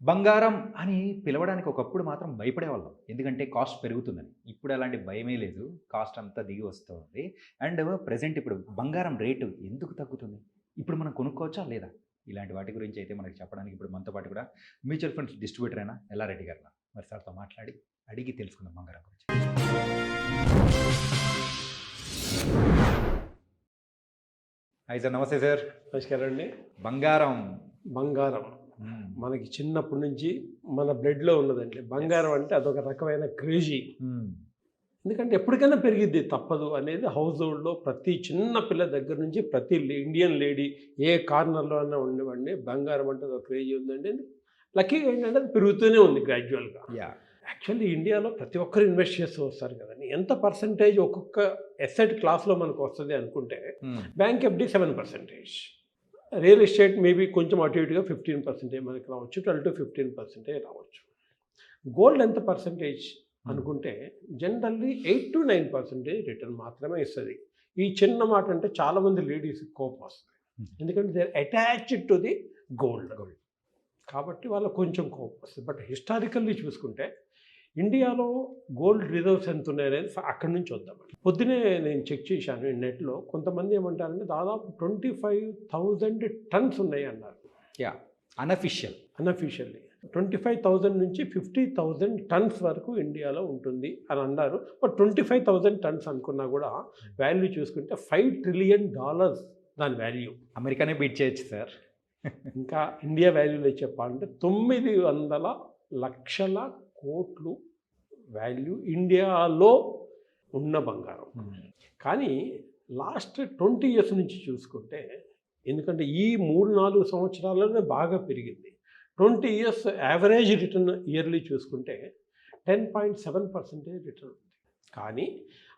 బంగారం అని పిలవడానికి ఒకప్పుడు మాత్రం భయపడేవాళ్ళం. ఎందుకంటే కాస్ట్ పెరుగుతుందని. ఇప్పుడు అలాంటి భయమే లేదు. కాస్ట్ అంతా దిగి వస్తోంది. అండ్ ప్రెజెంట్ ఇప్పుడు బంగారం రేటు ఎందుకు తగ్గుతుంది? ఇప్పుడు మనం కొనుక్కోవచ్చా? లేదా? ఇలాంటి వాటి గురించి అయితే మనకు చెప్పడానికి ఇప్పుడు మనతో పాటు కూడా మ్యూచువల్ ఫండ్స్ డిస్ట్రిబ్యూటర్ అయిన ఎల్లారెడ్డి గారు ఉన్నారు. మరి సార్‌తో మాట్లాడి అడిగి తెలుసుకుందాం బంగారం గురించి. Hi sir. నమస్తే సార్. నమస్కారం అండి. బంగారం. బంగారం హ్మ్. మనకి చిన్నప్పటి నుంచి మన బ్లడ్‌లో ఉన్నదండి. బంగారం అంటే అదొక రకమైన క్రేజీ. హ్మ్. ఎందుకంటే ఎప్పటికైనా పెరిగిద్ది తప్పదు అనేది హౌస్ హోల్డ్‌లో ప్రతి చిన్న పిల్ల దగ్గర నుంచి ప్రతి ఇండియన్ లేడీ ఏ కార్నర్‌లో అన్నా ఉండేవాడిని బంగారం అంటే అదొక క్రేజీ ఉందండి. లక్కీగా ఏంటంటే అది పెరుగుతూనే ఉంది గ్రాడ్యువల్‌గా. యాహ్! యాక్చువల్లీ ఇండియాలో ప్రతి ఒక్కరు ఇన్వెస్ట్ చేస్తూ వస్తారు కదండీ. ఎంత పర్సెంటేజ్ ఒక్కొక్క ఎసెట్ క్లాస్‌లో మనకు వస్తది అనుకుంటే హ్మ్. Bank FD 7%. Real estate maybe కొంచెం అటు ఇటుగా 15% మనకి రావచ్చు. 12-15% రావచ్చు. గోల్డ్ ఎంత పర్సెంటేజ్ అనుకుంటే జనరల్లీ 8-9% రిటర్న్ మాత్రమే ఇస్తది. ఈ చిన్న మాట అంటే చాలామంది లేడీస్‌కి కోపం వస్తది. ఎందుకంటే they are attached to the gold. కాబట్టి వాళ్ళకి కొంచెం కోపం వస్తది. బట్ హిస్టారికల్లీ చూసుకుంటే ఇండియాలో గోల్డ్ రిజర్వ్స్ ఎంత ఉన్నాయనేది అక్కడి నుంచి వద్దామండి. పొద్దునే నేను చెక్ చేశాను నెట్‌లో. కొంతమంది ఏమంటారంటే దాదాపు 25,000 టన్స్ ఉన్నాయి అన్నారు. యాహ్! అన్‌అఫిషియల్. అన్‌అఫిషియల్లీ 25,000 నుంచి 50,000 టన్స్ వరకు ఇండియాలో ఉంటుంది అని అన్నారు. బట్ 25,000 టన్స్ అనుకున్నా కూడా వాల్యూ చూసుకుంటే $5 ట్రిలియన్ దాని వాల్యూ. అమెరికానే బీట్ చేయొచ్చు సార్. ఇంకా ఇండియా వాల్యూలో చెప్పాలంటే 900 లక్షల కోట్లు వాల్యూ ఇండియాలో ఉన్న బంగారం. కానీ లాస్ట్ 20 ఇయర్స్ నుంచి చూసుకుంటే ఎందుకంటే ఈ 3-4 సంవత్సరాల్లోనే బాగా పెరిగింది. 20 ఇయర్స్ యావరేజ్ రిటర్న్ ఇయర్లీ చూసుకుంటే 10.7% రిటర్న్ ఉంది. కానీ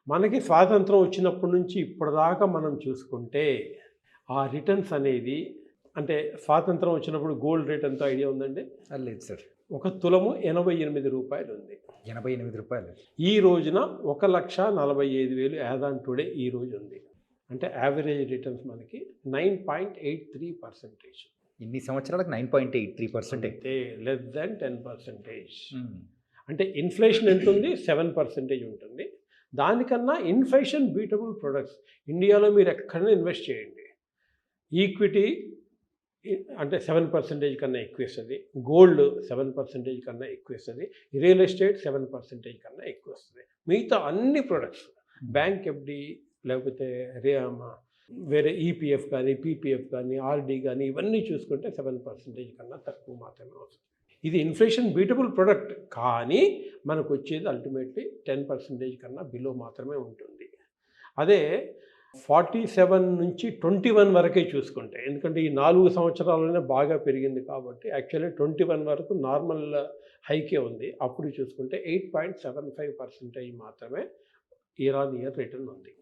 మనకి స్వాతంత్రం వచ్చినప్పటి నుంచి ఇప్పటిదాకా మనం చూసుకుంటే ఆ రిటర్న్స్ అనేది అంటే స్వాతంత్రం వచ్చినప్పుడు గోల్డ్ రేట్ ఎంతో ఐడియా ఉందండి? లేదు సార్. ఒక తులము రూ. 88 ఉంది. రూ. 88. ఈ రోజున 1,45,000 యాజ్ ఆన్ టుడే ఈ రోజు ఉంది. అంటే యావరేజ్ రిటర్న్స్ మనకి 9.83%. ఇన్ని సంవత్సరాలకు 9.83%. అంటే లెస్ దాన్ 10%. హ్మ్. అంటే ఇన్ఫ్లేషన్ ఎంతుంది? 7% ఉంటుంది. దానికన్నా ఇన్ఫ్లేషన్ బీటబుల్ ప్రొడక్ట్స్ ఇండియాలో మీరు ఎక్కడైనా ఇన్వెస్ట్ చేయండి. ఈక్విటీ అంటే 7% కన్నా ఎక్కువ ఇస్తుంది. గోల్డ్ 7% కన్నా ఎక్కువ ఇస్తుంది. రియల్ ఎస్టేట్ 7% కన్నా ఎక్కువ వస్తుంది. మిగతా అన్ని ప్రొడక్ట్స్ బ్యాంక్ ఎఫ్‌డి లేకపోతే వేరే ఈపీఎఫ్ కానీ, పీపీఎఫ్ కానీ, ఆర్‌డి కానీ ఇవన్నీ చూసుకుంటే 7% కన్నా తక్కువ మాత్రమే వస్తుంది. ఇది ఇన్ఫ్లేషన్ బీటబుల్ ప్రొడక్ట్ కానీ మనకు వచ్చేది అల్టిమేట్లీ 10% కన్నా బిలో మాత్రమే ఉంటుంది. అదే 47 నుంచి 21 వరకే చూసుకుంటే ఎందుకంటే ఈ 4 సంవత్సరాల్లోనే బాగా పెరిగింది కాబట్టి యాక్చువల్లీ 21 వరకు నార్మల్ హైకే ఉంది. అప్పుడు చూసుకుంటే 8.75% మాత్రమే ఇయర్ ఆన్ ఇయర్ రిటర్న్ ఉంది.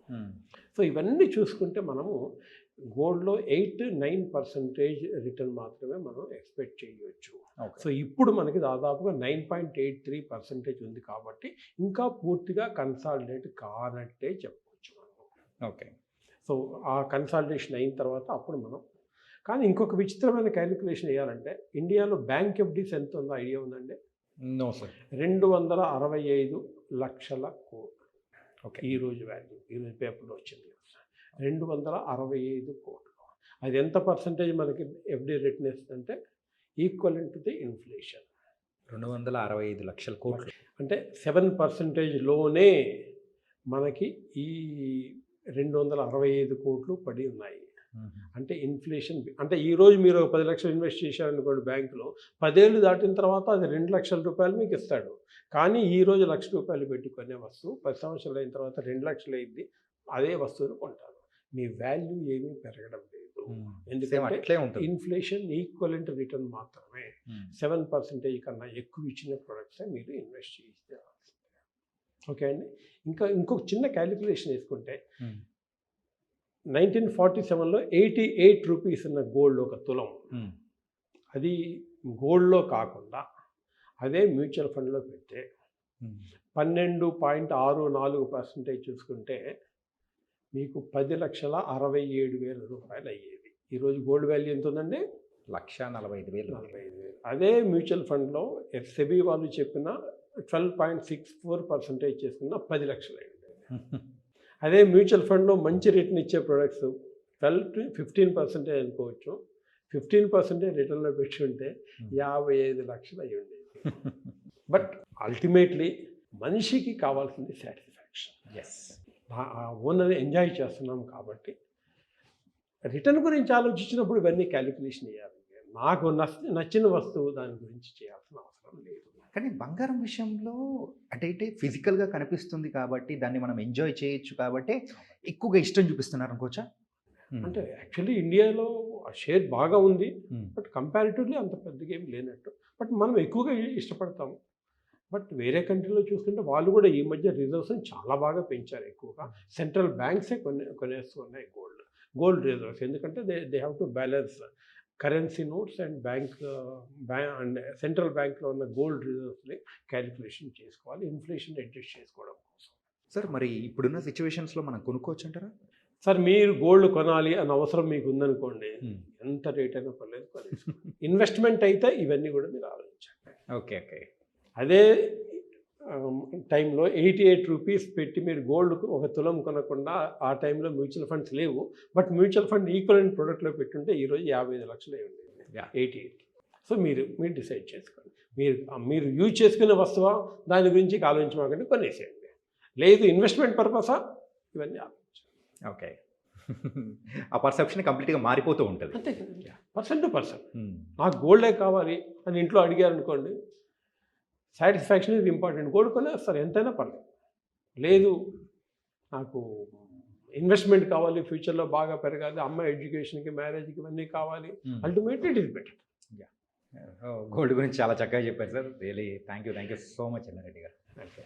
సో ఇవన్నీ చూసుకుంటే మనము గోల్డ్‌లో 8-9% రిటర్న్ మాత్రమే మనం ఎక్స్‌పెక్ట్ చేయొచ్చు. సో ఇప్పుడు మనకి దాదాపుగా 9.83% ఉంది కాబట్టి ఇంకా పూర్తిగా కన్సాలిడేట్ కానట్టే చెప్పొచ్చు మనం. ఓకే. సో ఆ కన్సాలిడేషన్ అయిన తర్వాత అప్పుడు మనం కానీ ఇంకొక విచిత్రమైన క్యాలిక్యులేషన్ వేయాలంటే ఇండియాలో బ్యాంక్ ఎఫ్‌డిస్ ఎంత ఉందో ఐడియా ఉందండి? No sir. 265 లక్షల కోట్లు. ఓకే. ఈరోజు వాల్యూ ఈరోజు పేపర్లో వచ్చింది. 265 కోట్లు. అది ఎంత పర్సెంటేజ్ మనకి ఎఫ్‌డి రిటర్న్ ఇస్తుందంటే ఈక్వలెంట్ టు ది ఇన్ఫ్లేషన్. 265 లక్షల కోట్లు. అంటే 7%లోనే మనకి ఈ 265 కోట్లు పడి ఉన్నాయి. అంటే ఇన్ఫ్లేషన్ అంటే ఈరోజు మీరు 10 లక్షలు ఇన్వెస్ట్ చేశారనుకోండి బ్యాంకులో 10 ఏళ్ళు దాటిన తర్వాత అది 2 లక్షల రూపాయలు మీకు ఇస్తాడు. కానీ ఈరోజు ₹1,00,000 పెట్టి కొనే వస్తువు 10 సంవత్సరాలు అయిన తర్వాత 2 లక్షలు అయింది. అదే వస్తువును కొంటారు. మీ వాల్యూ ఏమీ పెరగడం లేదు. ఎందుకంటే ఇన్ఫ్లేషన్ ఈక్వలెంట్ రిటర్న్ మాత్రమే 7% కన్నా ఎక్కువ ఇచ్చిన ప్రొడక్ట్సే మీరు ఇన్వెస్ట్ చేస్తే. ఓకే అండి. ఇంకొక చిన్న క్యాలిక్యులేషన్ వేసుకుంటే 1947లో ₹88 ఉన్న గోల్డ్ ఒక తులం. అది గోల్డ్‌లో కాకుండా అదే మ్యూచువల్ ఫండ్‌లో పెడితే 12.64% చూసుకుంటే మీకు ₹10,67,000 అయ్యేది. ఈరోజు గోల్డ్ వాల్యూ ఎంత ఉందండి? 1,45,000. 45,000. అదే మ్యూచువల్ ఫండ్లో సెబీ వాళ్ళు చెప్పిన 12.64% చేసుకున్న 10 లక్షలు అయింది. అదే మ్యూచువల్ ఫండ్లో మంచి రిటర్న్ ఇచ్చే ప్రొడక్ట్స్ 12-15% అనుకోవచ్చు. 15% రిటర్న్లో పెట్టి ఉంటే 55 లక్షలు అయ్యి ఉండేది. బట్ అల్టిమేట్లీ మనిషికి కావాల్సింది సాటిస్ఫాక్షన్. ఎస్. ఓనర్ ఎంజాయ్ చేస్తున్నాం కాబట్టి రిటర్న్ గురించి ఆలోచించినప్పుడు ఇవన్నీ క్యాలిక్యులేషన్ చేయాలి. నాకు నచ్చిన వస్తువు దాని గురించి చేయాల్సిన అవసరం లేదు. కానీ బంగారం విషయంలో అంటే ఫిజికల్గా కనిపిస్తుంది కాబట్టి దాన్ని మనం ఎంజాయ్ చేయొచ్చు కాబట్టి ఎక్కువగా ఇష్టం చూపిస్తున్నారు అనుకోవచ్చా? అంటే యాక్చువల్లీ ఇండియాలో ఆ షేర్ బాగా ఉంది, బట్ కంపారిటివ్లీ అంత పెద్దగా ఏం లేనట్టు. బట్ మనం ఎక్కువగా ఇష్టపడతాము. బట్ వేరే కంట్రీలో చూస్తుంటే వాళ్ళు కూడా ఈ మధ్య రిజర్వ్స్ని చాలా బాగా పెంచారు. ఎక్కువగా సెంట్రల్ బ్యాంక్సే కొనేస్తూ ఉన్నాయి గోల్డ్ రిజర్వ్స్. ఎందుకంటే they have to balance currency notes and and central బ్యాంక్లో ఉన్న గోల్డ్ రిజర్వ్స్ని క్యాలిక్యులేషన్ చేసుకోవాలి, ఇన్ఫ్లేషన్ అడ్జస్ట్ చేసుకోవడం కోసం. సార్ మరి ఇప్పుడున్న సిచ్యువేషన్స్లో మనం కొనుక్కోవచ్చు అంటారా? సార్ మీరు గోల్డ్ కొనాలి అన్న అవసరం మీకు ఉందనుకోండి, ఎంత రేట్ అయినా పర్లేదు కొనేసుకోండి. ఇన్వెస్ట్మెంట్ అయితే ఇవన్నీ కూడా మీరు ఆలోచించండి. ఓకే. అదే టైంలో 88 రూపీస్ పెట్టి మీరు గోల్డ్ ఒక తులం కొనకుండా ఆ టైంలో మ్యూచువల్ ఫండ్స్ లేవు. బట్ మ్యూచువల్ ఫండ్ ఈక్వలెంట్ ప్రోడక్ట్లో పెట్టుంటే ఈరోజు 55 లక్షలు ఉండేది. 88. సో మీరు డిసైడ్ చేసుకోండి. మీరు యూజ్ చేసుకునే వస్తువా దాని గురించి ఆలోచించమాకండి, కొనేసేయండి. లేదు ఇన్వెస్ట్మెంట్ పర్పసా, ఇవన్నీ ఆలోచించండి. ఓకే. ఆ పర్సెప్షన్ కంప్లీట్గా మారిపోతూ ఉంటుంది. అంతే కదండి, పర్సన్ టు పర్సన్. నాకు గోల్డే కావాలి అని ఇంట్లో అడిగారనుకోండి, సాటిస్ఫాక్షన్ ఇది ఇంపార్టెంట్. గోల్డ్ కొనేస్తారు, ఎంతైనా పర్లేదు. లేదు నాకు ఇన్వెస్ట్మెంట్ కావాలి, ఫ్యూచర్లో బాగా పెరగాలి, అమ్మాయి ఎడ్యుకేషన్కి, మ్యారేజ్కి ఇవన్నీ కావాలి, ultimately it is better. Gold గురించి చాలా చక్కగా చెప్పారు sir. Really thank you so much Yellareddy గారు. ఓకే.